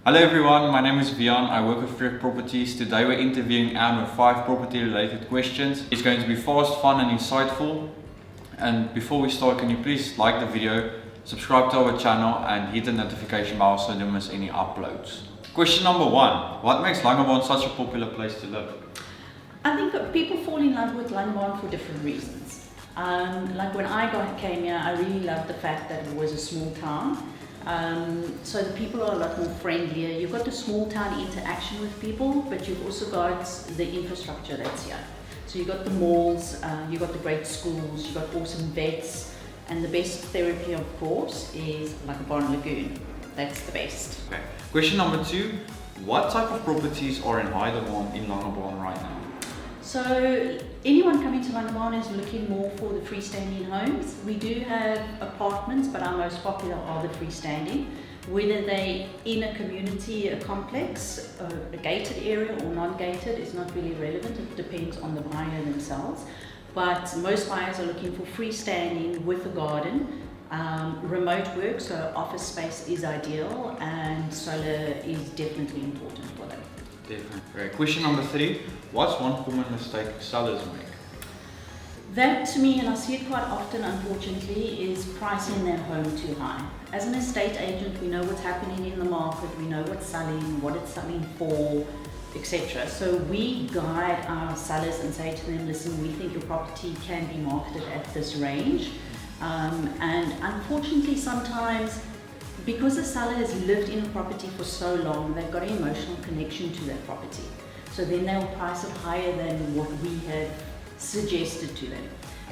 Hello everyone, my name is Vian. I work with Frick Properties. Today we're interviewing Anne with 5 property related questions. It's going to be fast, fun and insightful. And before we start, can you please like the video, subscribe to our channel and hit the notification bell so you don't miss any uploads. Question number 1. What makes Langebaan such a popular place to live? I think people fall in love with Langebaan for different reasons. Like when I came here, I really loved the fact that it was a small town. So the people are a lot more friendlier. You've got the small town interaction with people, but you've also got the infrastructure that's here. So you've got the malls, you've got the great schools, you've got awesome vets, and the best therapy, of course, is Langebaan Lagoon. That's the best. Okay. Question number 2. What type of properties are in high demand in Langebaan right now? So anyone coming to Langebaan is looking more for the freestanding homes. We do have apartments, but our most popular are the freestanding. Whether they in a community, a complex, a gated area or non-gated is not really relevant. It depends on the buyer themselves. But most buyers are looking for freestanding with a garden. Remote work, so office space is ideal, and solar is definitely important for them. Definitely. Right. Question number 3. What's one common mistake sellers make? That to me, and I see it quite often unfortunately, is pricing their home too high. As an estate agent, we know what's happening in the market, we know what's selling, what it's selling for, etc. So we guide our sellers and say to them, listen, we think your property can be marketed at this range. And unfortunately sometimes, because the seller has lived in a property for so long, they've got an emotional connection to that property. So then they'll price it higher than what we have suggested to them,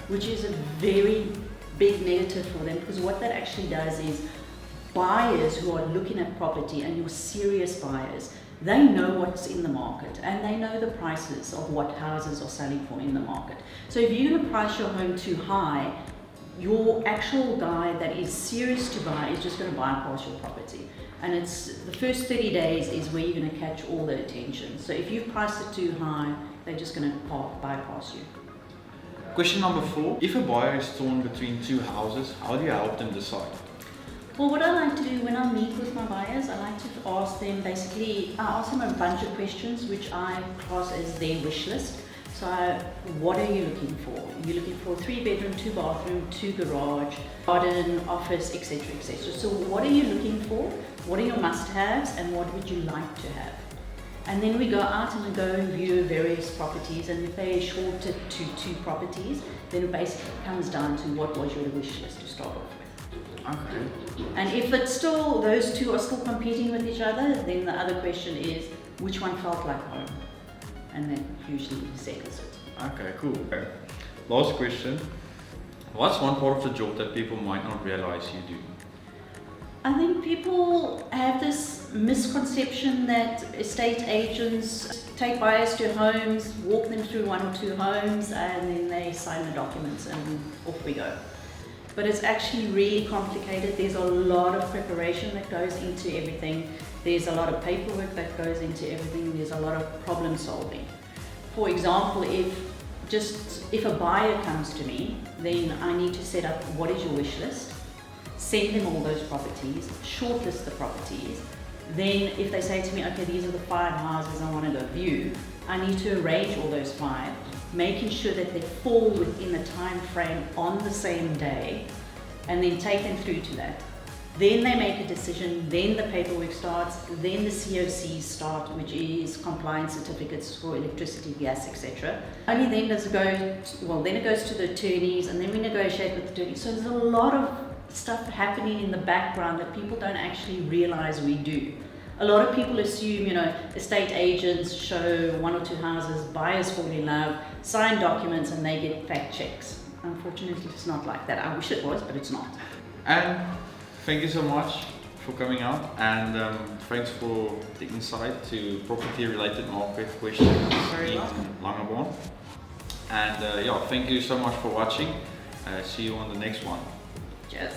which is a very big negative for them, because what that actually does is buyers who are looking at property, and you're serious buyers, they know what's in the market and they know the prices of what houses are selling for in the market. So if you're going to price your home too high, your actual guy that is serious to buy is just going to bypass your property. And it's the first 30 days is where you're going to catch all the attention. So if you've priced it too high, they're just going to bypass you. Question number 4. If a buyer is torn between 2 houses, how do you help them decide? Well, what I like to do when I meet with my buyers, I like to ask them I ask them a bunch of questions which I class as their wish list. So what are you looking for? You're looking for a 3-bedroom, 2-bathroom, 2-garage, garden, office, etc., etc. So what are you looking for? What are your must-haves and what would you like to have? And then we go out and we go and view various properties, and if they shorted to 2 properties, then it basically comes down to what was your wish list to start off with. Okay. And if it's still, those 2 are still competing with each other, then the other question is, which one felt like home? And then usually settles it. Okay, cool. Okay. Last question. What's one part of the job that people might not realize you do? I think people have this misconception that estate agents take buyers to homes, walk them through 1 or 2 homes, and then they sign the documents and off we go. But it's actually really complicated. There's a lot of preparation that goes into everything. There's a lot of paperwork that goes into everything. There's a lot of problem solving. For example, if a buyer comes to me, then I need to set up what is your wish list, send them all those properties, shortlist the properties. Then if they say to me, okay, these are the 5 houses I want to go view, I need to arrange all those 5, making sure that they fall within the time frame on the same day, and then take them through to that. Then they make a decision, then the paperwork starts, then the COCs start, which is compliance certificates for electricity, gas, etc. Only then does it go, then it goes to the attorneys, and then we negotiate with the attorneys. So there's a lot of stuff happening in the background that people don't actually realize we do. A lot of people assume, estate agents show 1 or 2 houses, buyers fall in love, sign documents, and they get fact checks. Unfortunately, it's not like that. I wish it was, but it's not. And thank you so much for coming out, and thanks for the insight to property-related market questions in Langebaan. And thank you so much for watching. See you on the next one. Cheers.